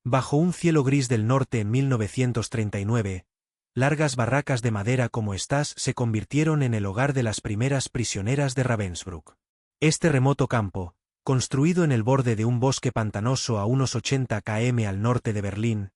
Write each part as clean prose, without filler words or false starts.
Bajo un cielo gris del norte en 1939, largas barracas de madera como estas se convirtieron en el hogar de las primeras prisioneras de Ravensbrück. Este remoto campo, construido en el borde de un bosque pantanoso a unos 80 km al norte de Berlín,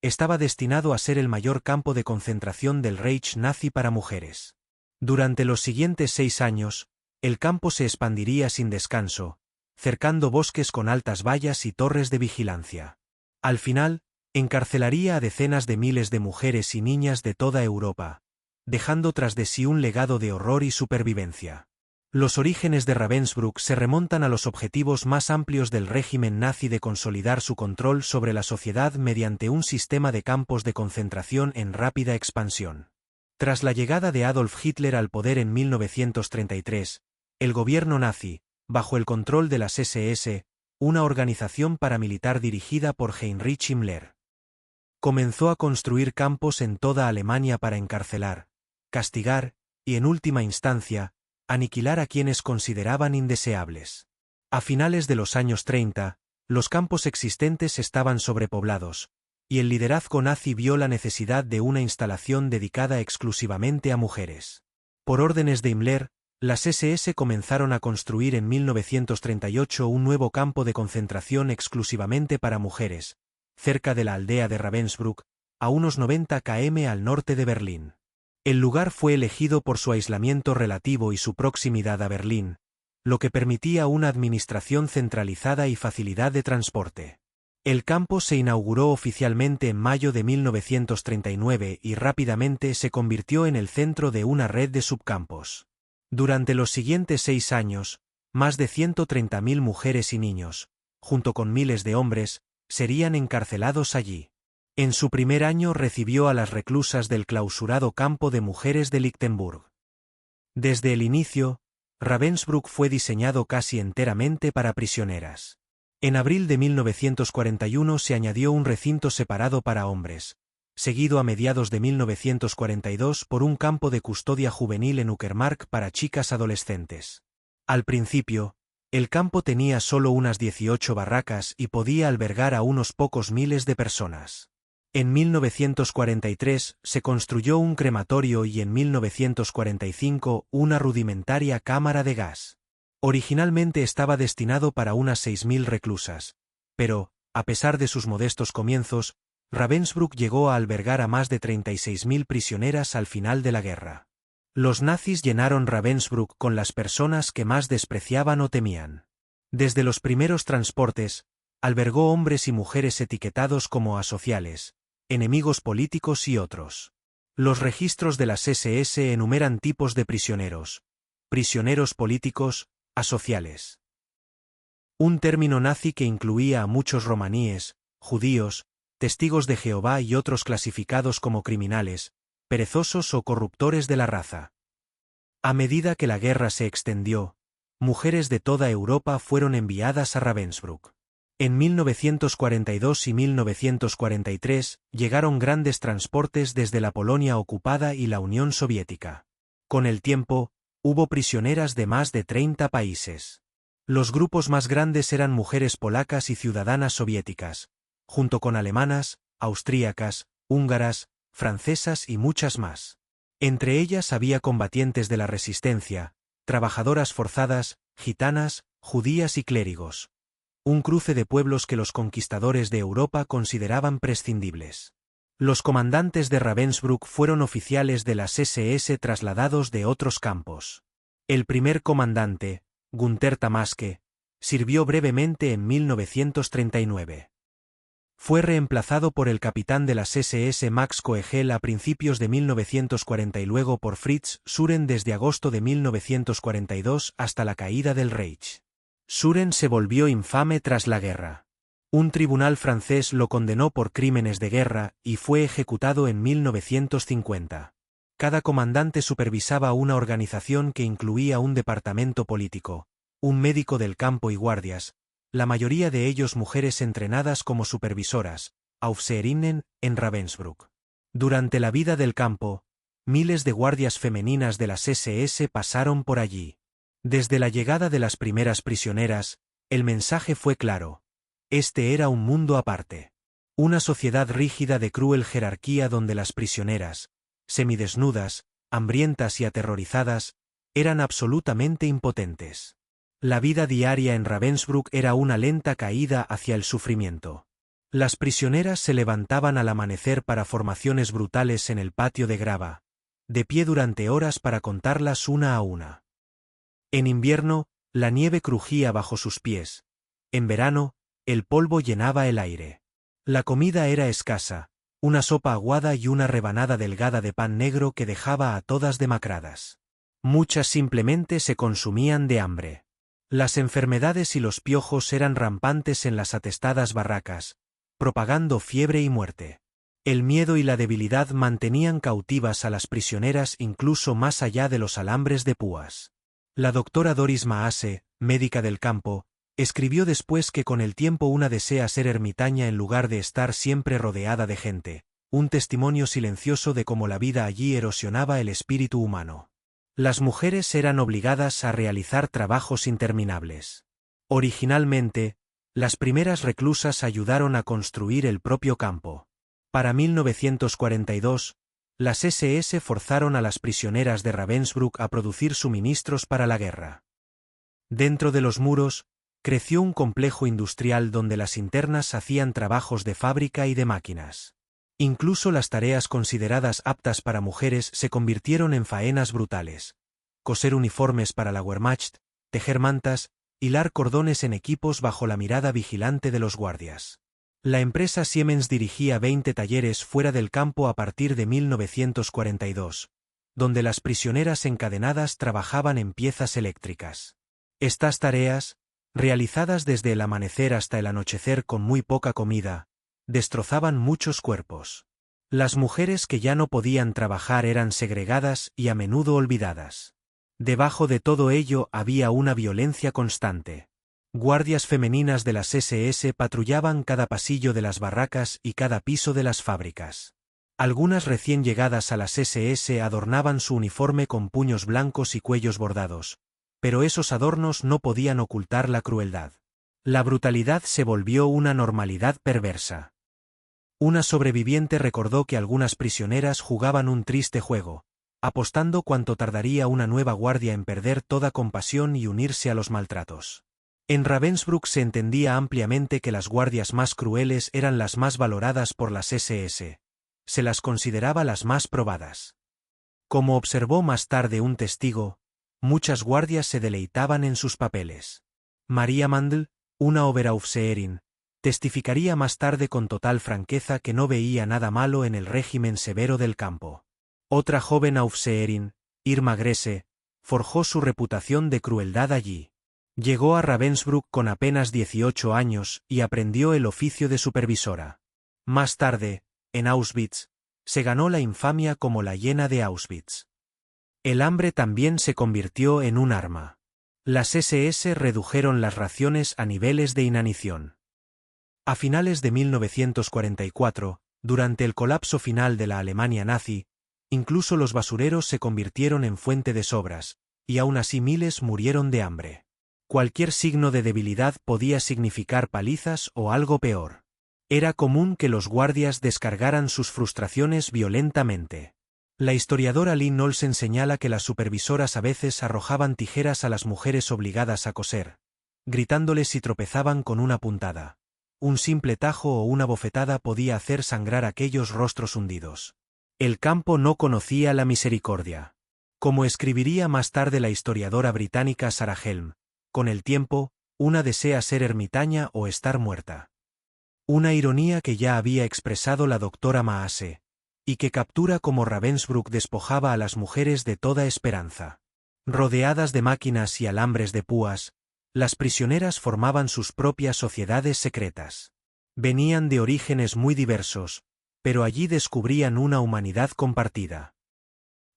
estaba destinado a ser el mayor campo de concentración del Reich nazi para mujeres. Durante los siguientes 6 años, el campo se expandiría sin descanso, cercando bosques con altas vallas y torres de vigilancia. Al final, encarcelaría a decenas de miles de mujeres y niñas de toda Europa, dejando tras de sí un legado de horror y supervivencia. Los orígenes de Ravensbrück se remontan a los objetivos más amplios del régimen nazi de consolidar su control sobre la sociedad mediante un sistema de campos de concentración en rápida expansión. Tras la llegada de Adolf Hitler al poder en 1933, el gobierno nazi, bajo el control de las SS, una organización paramilitar dirigida por Heinrich Himmler, comenzó a construir campos en toda Alemania para encarcelar, castigar y, en última instancia, aniquilar a quienes consideraban indeseables. A finales de los años 30, los campos existentes estaban sobrepoblados, y el liderazgo nazi vio la necesidad de una instalación dedicada exclusivamente a mujeres. Por órdenes de Himmler, las SS comenzaron a construir en 1938 un nuevo campo de concentración exclusivamente para mujeres, cerca de la aldea de Ravensbrück, a unos 90 km al norte de Berlín. El lugar fue elegido por su aislamiento relativo y su proximidad a Berlín, lo que permitía una administración centralizada y facilidad de transporte. El campo se inauguró oficialmente en mayo de 1939 y rápidamente se convirtió en el centro de una red de subcampos. Durante los siguientes 6 años, más de 130.000 mujeres y niños, junto con miles de hombres, serían encarcelados allí. En su primer año recibió a las reclusas del clausurado campo de mujeres de Lichtenburg. Desde el inicio, Ravensbrück fue diseñado casi enteramente para prisioneras. En abril de 1941 se añadió un recinto separado para hombres, seguido a mediados de 1942 por un campo de custodia juvenil en Uckermark para chicas adolescentes. Al principio, el campo tenía solo unas 18 barracas y podía albergar a unos pocos miles de personas. En 1943 se construyó un crematorio y en 1945 una rudimentaria cámara de gas. Originalmente estaba destinado para unas 6.000 reclusas, pero, a pesar de sus modestos comienzos, Ravensbrück llegó a albergar a más de 36.000 prisioneras al final de la guerra. Los nazis llenaron Ravensbrück con las personas que más despreciaban o temían. Desde los primeros transportes, albergó hombres y mujeres etiquetados como asociales, enemigos políticos y otros. Los registros de las SS enumeran tipos de prisioneros: prisioneros políticos, asociales. Un término nazi que incluía a muchos romaníes, judíos, testigos de Jehová y otros clasificados como criminales, perezosos o corruptores de la raza. A medida que la guerra se extendió, mujeres de toda Europa fueron enviadas a Ravensbrück. En 1942 y 1943 llegaron grandes transportes desde la Polonia ocupada y la Unión Soviética. Con el tiempo, hubo prisioneras de más de 30 países. Los grupos más grandes eran mujeres polacas y ciudadanas soviéticas, junto con alemanas, austríacas, húngaras, francesas y muchas más. Entre ellas había combatientes de la resistencia, trabajadoras forzadas, gitanas, judías y clérigos. Un cruce de pueblos que los conquistadores de Europa consideraban prescindibles. Los comandantes de Ravensbrück fueron oficiales de las SS trasladados de otros campos. El primer comandante, Günther Tamaske, sirvió brevemente en 1939. Fue reemplazado por el capitán de las SS Max Koegel a principios de 1940 y luego por Fritz Suren desde agosto de 1942 hasta la caída del Reich. Suren se volvió infame tras la guerra. Un tribunal francés lo condenó por crímenes de guerra y fue ejecutado en 1950. Cada comandante supervisaba una organización que incluía un departamento político, un médico del campo y guardias, la mayoría de ellos mujeres entrenadas como supervisoras, Aufseherinnen, en Ravensbrück. Durante la vida del campo, miles de guardias femeninas de las SS pasaron por allí. Desde la llegada de las primeras prisioneras, el mensaje fue claro: este era un mundo aparte. Una sociedad rígida de cruel jerarquía donde las prisioneras, semidesnudas, hambrientas y aterrorizadas, eran absolutamente impotentes. La vida diaria en Ravensbrück era una lenta caída hacia el sufrimiento. Las prisioneras se levantaban al amanecer para formaciones brutales en el patio de grava, de pie durante horas para contarlas una a una. En invierno, la nieve crujía bajo sus pies. En verano, el polvo llenaba el aire. La comida era escasa, una sopa aguada y una rebanada delgada de pan negro que dejaba a todas demacradas. Muchas simplemente se consumían de hambre. Las enfermedades y los piojos eran rampantes en las atestadas barracas, propagando fiebre y muerte. El miedo y la debilidad mantenían cautivas a las prisioneras incluso más allá de los alambres de púas. La doctora Doris Maase, médica del campo, escribió después que con el tiempo una desea ser ermitaña en lugar de estar siempre rodeada de gente, un testimonio silencioso de cómo la vida allí erosionaba el espíritu humano. Las mujeres eran obligadas a realizar trabajos interminables. Originalmente, las primeras reclusas ayudaron a construir el propio campo. Para 1942, las SS forzaron a las prisioneras de Ravensbrück a producir suministros para la guerra. Dentro de los muros, creció un complejo industrial donde las internas hacían trabajos de fábrica y de máquinas. Incluso las tareas consideradas aptas para mujeres se convirtieron en faenas brutales: coser uniformes para la Wehrmacht, tejer mantas, hilar cordones en equipos bajo la mirada vigilante de los guardias. La empresa Siemens dirigía 20 talleres fuera del campo a partir de 1942, donde las prisioneras encadenadas trabajaban en piezas eléctricas. Estas tareas, realizadas desde el amanecer hasta el anochecer con muy poca comida, destrozaban muchos cuerpos. Las mujeres que ya no podían trabajar eran segregadas y a menudo olvidadas. Debajo de todo ello había una violencia constante. Guardias femeninas de las SS patrullaban cada pasillo de las barracas y cada piso de las fábricas. Algunas recién llegadas a las SS adornaban su uniforme con puños blancos y cuellos bordados, pero esos adornos no podían ocultar la crueldad. La brutalidad se volvió una normalidad perversa. Una sobreviviente recordó que algunas prisioneras jugaban un triste juego, apostando cuánto tardaría una nueva guardia en perder toda compasión y unirse a los maltratos. En Ravensbrück se entendía ampliamente que las guardias más crueles eran las más valoradas por las SS. Se las consideraba las más probadas. Como observó más tarde un testigo, muchas guardias se deleitaban en sus papeles. María Mandl, una Oberaufseherin, testificaría más tarde con total franqueza que no veía nada malo en el régimen severo del campo. Otra joven Aufseherin, Irma Grese, forjó su reputación de crueldad allí. Llegó a Ravensbrück con apenas 18 años y aprendió el oficio de supervisora. Más tarde, en Auschwitz, se ganó la infamia como la hiena de Auschwitz. El hambre también se convirtió en un arma. Las SS redujeron las raciones a niveles de inanición. A finales de 1944, durante el colapso final de la Alemania nazi, incluso los basureros se convirtieron en fuente de sobras, y aún así miles murieron de hambre. Cualquier signo de debilidad podía significar palizas o algo peor. Era común que los guardias descargaran sus frustraciones violentamente. La historiadora Lynn Olsen señala que las supervisoras a veces arrojaban tijeras a las mujeres obligadas a coser, gritándoles si tropezaban con una puntada. Un simple tajo o una bofetada podía hacer sangrar aquellos rostros hundidos. El campo no conocía la misericordia. Como escribiría más tarde la historiadora británica Sarah Helm, con el tiempo, una desea ser ermitaña o estar muerta. Una ironía que ya había expresado la doctora Maase, y que captura cómo Ravensbrück despojaba a las mujeres de toda esperanza. Rodeadas de máquinas y alambres de púas, las prisioneras formaban sus propias sociedades secretas. Venían de orígenes muy diversos, pero allí descubrían una humanidad compartida.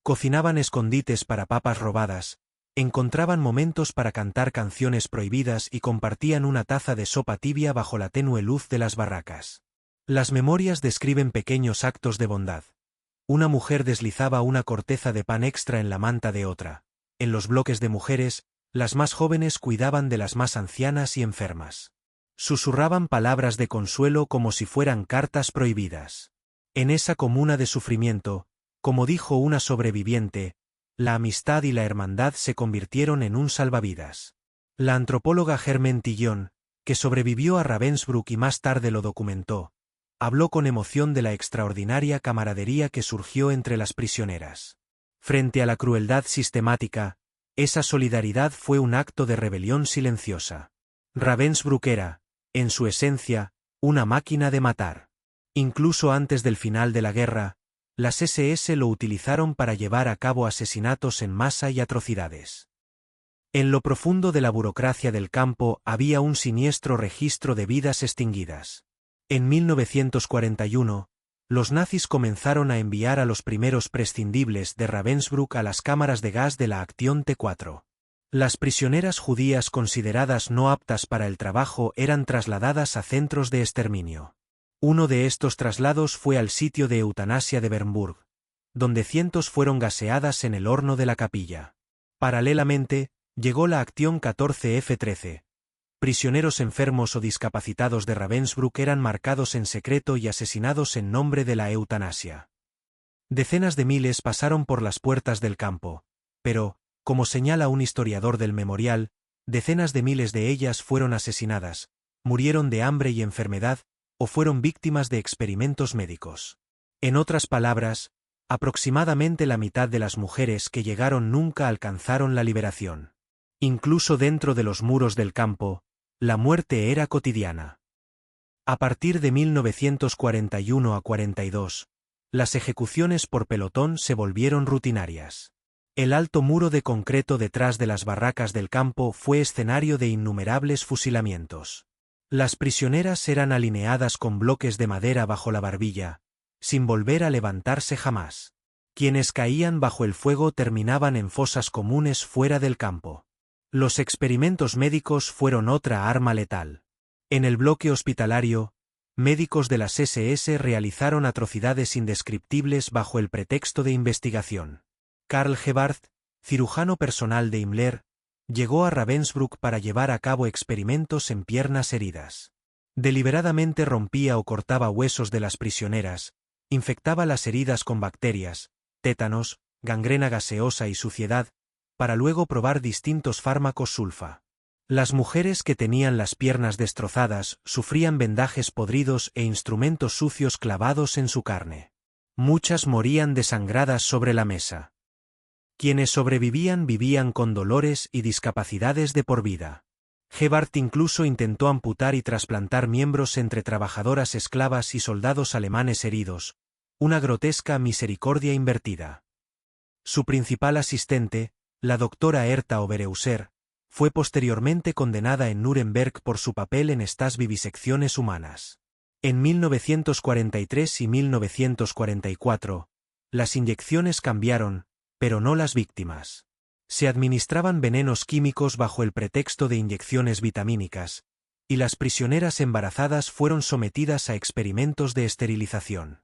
Cocinaban escondites para papas robadas, encontraban momentos para cantar canciones prohibidas y compartían una taza de sopa tibia bajo la tenue luz de las barracas. Las memorias describen pequeños actos de bondad. Una mujer deslizaba una corteza de pan extra en la manta de otra. En los bloques de mujeres, las más jóvenes cuidaban de las más ancianas y enfermas. Susurraban palabras de consuelo como si fueran cartas prohibidas. En esa comuna de sufrimiento, como dijo una sobreviviente, la amistad y la hermandad se convirtieron en un salvavidas. La antropóloga Germaine Tillon, que sobrevivió a Ravensbrück y más tarde lo documentó, habló con emoción de la extraordinaria camaradería que surgió entre las prisioneras. Frente a la crueldad sistemática, esa solidaridad fue un acto de rebelión silenciosa. Ravensbrück era, en su esencia, una máquina de matar. Incluso antes del final de la guerra, las SS lo utilizaron para llevar a cabo asesinatos en masa y atrocidades. En lo profundo de la burocracia del campo había un siniestro registro de vidas extinguidas. En 1941, los nazis comenzaron a enviar a los primeros prescindibles de Ravensbrück a las cámaras de gas de la Acción T4. Las prisioneras judías consideradas no aptas para el trabajo eran trasladadas a centros de exterminio. Uno de estos traslados fue al sitio de eutanasia de Bernburg, donde cientos fueron gaseadas en el horno de la capilla. Paralelamente, llegó la Acción 14F13. Prisioneros enfermos o discapacitados de Ravensbrück eran marcados en secreto y asesinados en nombre de la eutanasia. Decenas de miles pasaron por las puertas del campo, pero, como señala un historiador del memorial, decenas de miles de ellas fueron asesinadas, murieron de hambre y enfermedad, o fueron víctimas de experimentos médicos. En otras palabras, aproximadamente la mitad de las mujeres que llegaron nunca alcanzaron la liberación. Incluso dentro de los muros del campo, la muerte era cotidiana. A partir de 1941 a 42, las ejecuciones por pelotón se volvieron rutinarias. El alto muro de concreto detrás de las barracas del campo fue escenario de innumerables fusilamientos. Las prisioneras eran alineadas con bloques de madera bajo la barbilla, sin volver a levantarse jamás. Quienes caían bajo el fuego terminaban en fosas comunes fuera del campo. Los experimentos médicos fueron otra arma letal. En el bloque hospitalario, médicos de las SS realizaron atrocidades indescriptibles bajo el pretexto de investigación. Karl Gebhardt, cirujano personal de Himmler, llegó a Ravensbrück para llevar a cabo experimentos en piernas heridas. Deliberadamente rompía o cortaba huesos de las prisioneras, infectaba las heridas con bacterias, tétanos, gangrena gaseosa y suciedad, para luego probar distintos fármacos sulfa. Las mujeres que tenían las piernas destrozadas sufrían vendajes podridos e instrumentos sucios clavados en su carne. Muchas morían desangradas sobre la mesa. Quienes sobrevivían vivían con dolores y discapacidades de por vida. Gebhardt incluso intentó amputar y trasplantar miembros entre trabajadoras esclavas y soldados alemanes heridos, una grotesca misericordia invertida. Su principal asistente, la doctora Herta Obereuser, fue posteriormente condenada en Nuremberg por su papel en estas vivisecciones humanas. En 1943 y 1944, las inyecciones cambiaron, pero no las víctimas. Se administraban venenos químicos bajo el pretexto de inyecciones vitamínicas, y las prisioneras embarazadas fueron sometidas a experimentos de esterilización.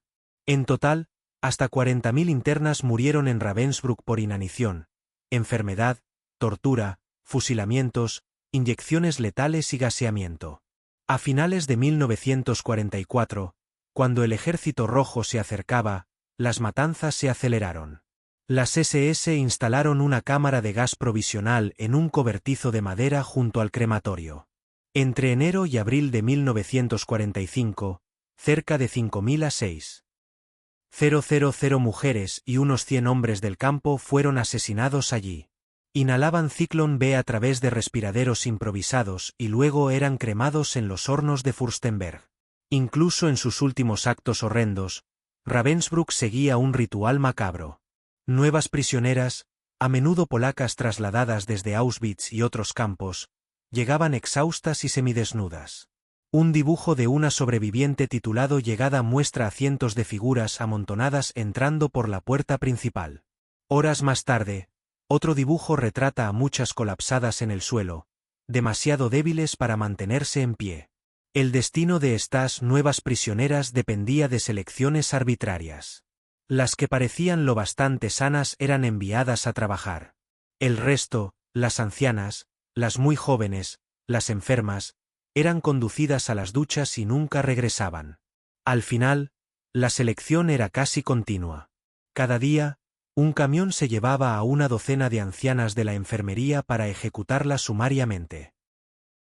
En total, hasta 40.000 internas murieron en Ravensbrück por inanición, enfermedad, tortura, fusilamientos, inyecciones letales y gaseamiento. A finales de 1944, cuando el Ejército Rojo se acercaba, las matanzas se aceleraron. Las SS instalaron una cámara de gas provisional en un cobertizo de madera junto al crematorio. Entre enero y abril de 1945, cerca de 5.000 a 6.000 mujeres y unos 100 hombres del campo fueron asesinados allí. Inhalaban Zyklon B a través de respiraderos improvisados y luego eran cremados en los hornos de Fürstenberg. Incluso en sus últimos actos horrendos, Ravensbrück seguía un ritual macabro. Nuevas prisioneras, a menudo polacas trasladadas desde Auschwitz y otros campos, llegaban exhaustas y semidesnudas. Un dibujo de una sobreviviente titulado Llegada muestra a cientos de figuras amontonadas entrando por la puerta principal. Horas más tarde, otro dibujo retrata a muchas colapsadas en el suelo, demasiado débiles para mantenerse en pie. El destino de estas nuevas prisioneras dependía de selecciones arbitrarias. Las que parecían lo bastante sanas eran enviadas a trabajar. El resto, las ancianas, las muy jóvenes, las enfermas, Eran conducidas a las duchas y nunca regresaban. Al final, la selección era casi continua. Cada día, un camión se llevaba a una docena de ancianas de la enfermería para ejecutarlas sumariamente.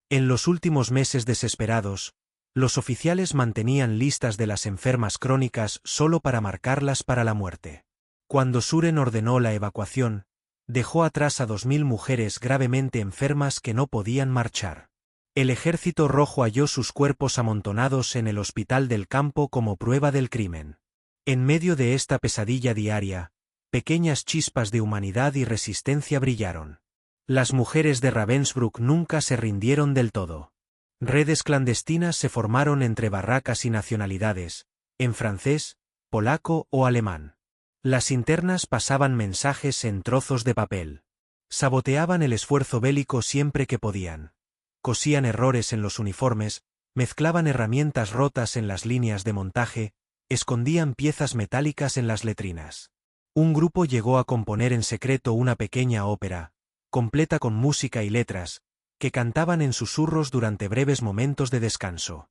En los últimos meses desesperados, los oficiales mantenían listas de las enfermas crónicas solo para marcarlas para la muerte. Cuando Suren ordenó la evacuación, dejó atrás a 2000 mujeres gravemente enfermas que no podían marchar. El Ejército Rojo halló sus cuerpos amontonados en el hospital del campo como prueba del crimen. En medio de esta pesadilla diaria, pequeñas chispas de humanidad y resistencia brillaron. Las mujeres de Ravensbrück nunca se rindieron del todo. Redes clandestinas se formaron entre barracas y nacionalidades, en francés, polaco o alemán. Las internas pasaban mensajes en trozos de papel. Saboteaban el esfuerzo bélico siempre que podían. Cosían errores en los uniformes, mezclaban herramientas rotas en las líneas de montaje, escondían piezas metálicas en las letrinas. Un grupo llegó a componer en secreto una pequeña ópera, completa con música y letras, que cantaban en susurros durante breves momentos de descanso.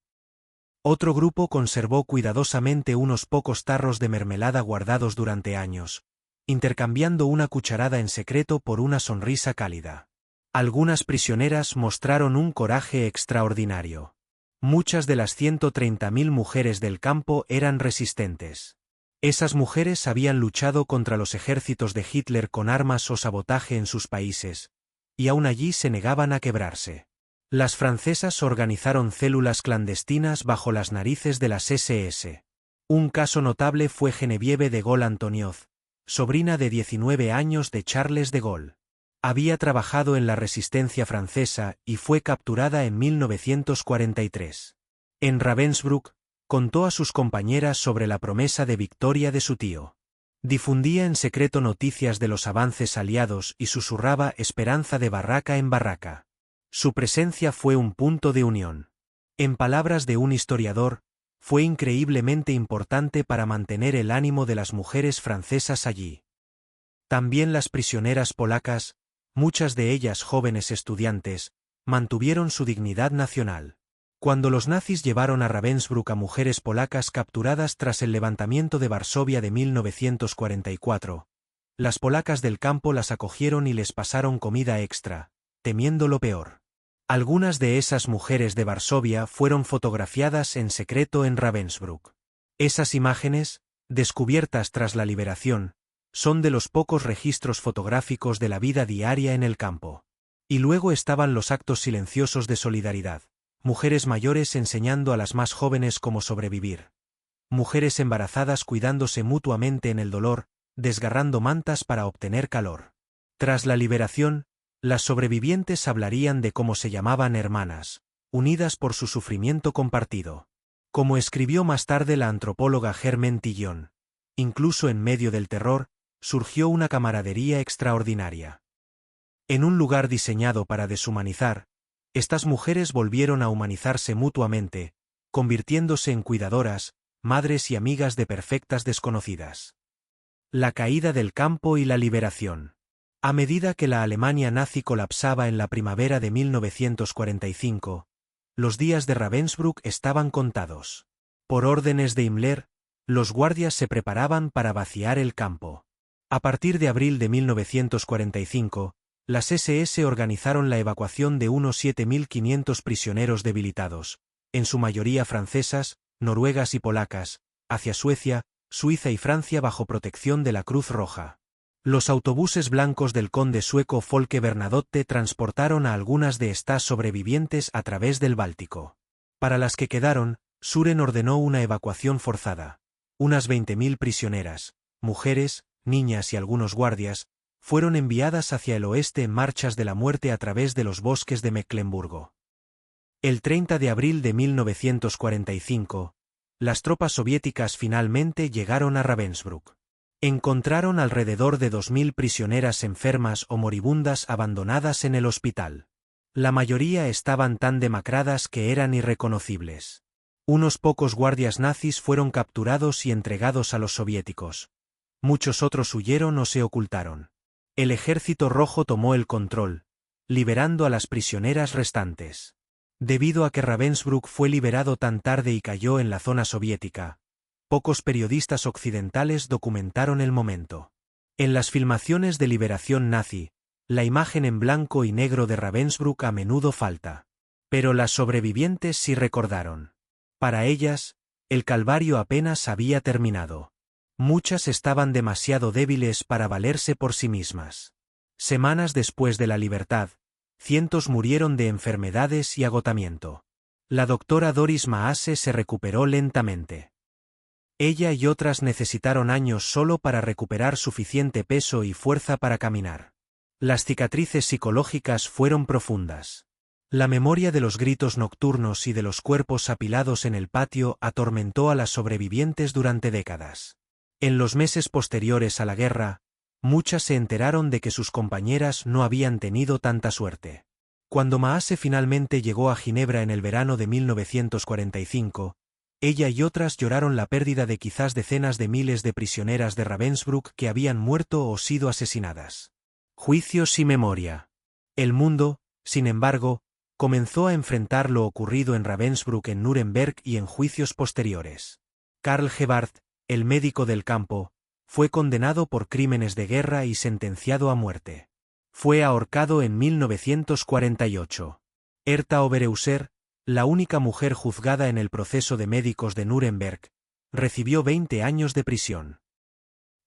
Otro grupo conservó cuidadosamente unos pocos tarros de mermelada guardados durante años, intercambiando una cucharada en secreto por una sonrisa cálida. Algunas prisioneras mostraron un coraje extraordinario. Muchas de las 130.000 mujeres del campo eran resistentes. Esas mujeres habían luchado contra los ejércitos de Hitler con armas o sabotaje en sus países, y aún allí se negaban a quebrarse. Las francesas organizaron células clandestinas bajo las narices de las SS. Un caso notable fue Geneviève de Gaulle-Antonioz, sobrina de 19 años de Charles de Gaulle. Había trabajado en la resistencia francesa y fue capturada en 1943. En Ravensbrück, contó a sus compañeras sobre la promesa de victoria de su tío. Difundía en secreto noticias de los avances aliados y susurraba esperanza de barraca en barraca. Su presencia fue un punto de unión. En palabras de un historiador, fue increíblemente importante para mantener el ánimo de las mujeres francesas allí. También las prisioneras polacas, muchas de ellas jóvenes estudiantes, mantuvieron su dignidad nacional. Cuando los nazis llevaron a Ravensbrück a mujeres polacas capturadas tras el levantamiento de Varsovia de 1944, las polacas del campo las acogieron y les pasaron comida extra, temiendo lo peor. Algunas de esas mujeres de Varsovia fueron fotografiadas en secreto en Ravensbrück. Esas imágenes, descubiertas tras la liberación, son de los pocos registros fotográficos de la vida diaria en el campo. Y luego estaban los actos silenciosos de solidaridad. Mujeres mayores enseñando a las más jóvenes cómo sobrevivir. Mujeres embarazadas cuidándose mutuamente en el dolor, desgarrando mantas para obtener calor. Tras la liberación, las sobrevivientes hablarían de cómo se llamaban hermanas, unidas por su sufrimiento compartido. Como escribió más tarde la antropóloga Germaine Tillon, incluso en medio del terror, surgió una camaradería extraordinaria. En un lugar diseñado para deshumanizar, estas mujeres volvieron a humanizarse mutuamente, convirtiéndose en cuidadoras, madres y amigas de perfectas desconocidas. La caída del campo y la liberación. A medida que la Alemania nazi colapsaba en la primavera de 1945, los días de Ravensbrück estaban contados. Por órdenes de Himmler, los guardias se preparaban para vaciar el campo. A partir de abril de 1945, las SS organizaron la evacuación de unos 7.500 prisioneros debilitados, en su mayoría francesas, noruegas y polacas, hacia Suecia, Suiza y Francia bajo protección de la Cruz Roja. Los autobuses blancos del conde sueco Folke Bernadotte transportaron a algunas de estas sobrevivientes a través del Báltico. Para las que quedaron, Suren ordenó una evacuación forzada. Unas 20.000 prisioneras, mujeres, niñas y algunos guardias, fueron enviadas hacia el oeste en marchas de la muerte a través de los bosques de Mecklemburgo. El 30 de abril de 1945, las tropas soviéticas finalmente llegaron a Ravensbrück. Encontraron alrededor de 2.000 prisioneras enfermas o moribundas abandonadas en el hospital. La mayoría estaban tan demacradas que eran irreconocibles. Unos pocos guardias nazis fueron capturados y entregados a los soviéticos. Muchos otros huyeron o se ocultaron. El Ejército Rojo tomó el control, liberando a las prisioneras restantes. Debido a que Ravensbrück fue liberado tan tarde y cayó en la zona soviética, pocos periodistas occidentales documentaron el momento. En las filmaciones de liberación nazi, la imagen en blanco y negro de Ravensbrück a menudo falta. Pero las sobrevivientes sí recordaron. Para ellas, el calvario apenas había terminado. Muchas estaban demasiado débiles para valerse por sí mismas. Semanas después de la libertad, cientos murieron de enfermedades y agotamiento. La doctora Doris Maase se recuperó lentamente. Ella y otras necesitaron años solo para recuperar suficiente peso y fuerza para caminar. Las cicatrices psicológicas fueron profundas. La memoria de los gritos nocturnos y de los cuerpos apilados en el patio atormentó a las sobrevivientes durante décadas. En los meses posteriores a la guerra, muchas se enteraron de que sus compañeras no habían tenido tanta suerte. Cuando Maase finalmente llegó a Ginebra en el verano de 1945, ella y otras lloraron la pérdida de quizás decenas de miles de prisioneras de Ravensbrück que habían muerto o sido asesinadas. Juicios y memoria. El mundo, sin embargo, comenzó a enfrentar lo ocurrido en Ravensbrück en Nuremberg y en juicios posteriores. Karl Gebhardt, el médico del campo, fue condenado por crímenes de guerra y sentenciado a muerte. Fue ahorcado en 1948. Herta Oberhauser, la única mujer juzgada en el proceso de médicos de Nuremberg, recibió 20 años de prisión.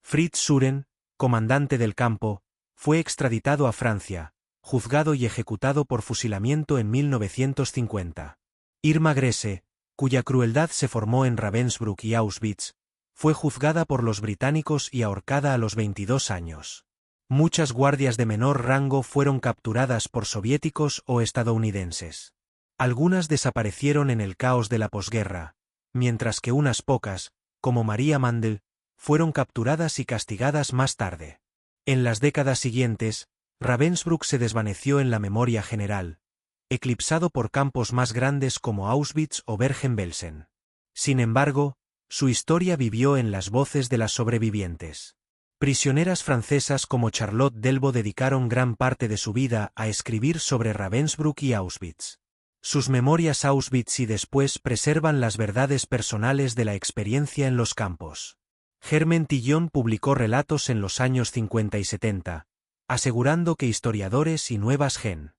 Fritz Suren, comandante del campo, fue extraditado a Francia, juzgado y ejecutado por fusilamiento en 1950. Irma Grese, cuya crueldad se formó en Ravensbrück y Auschwitz, fue juzgada por los británicos y ahorcada a los 22 años. Muchas guardias de menor rango fueron capturadas por soviéticos o estadounidenses. Algunas desaparecieron en el caos de la posguerra, mientras que unas pocas, como Maria Mandel, fueron capturadas y castigadas más tarde. En las décadas siguientes, Ravensbrück se desvaneció en la memoria general, eclipsado por campos más grandes como Auschwitz o Bergen-Belsen. Sin embargo, su historia vivió en las voces de las sobrevivientes. Prisioneras francesas como Charlotte Delvaux dedicaron gran parte de su vida a escribir sobre Ravensbrück y Auschwitz. Sus memorias Auschwitz y después preservan las verdades personales de la experiencia en los campos. Germaine Tillon publicó relatos en los años 50 y 70, asegurando que historiadores y nuevas gen.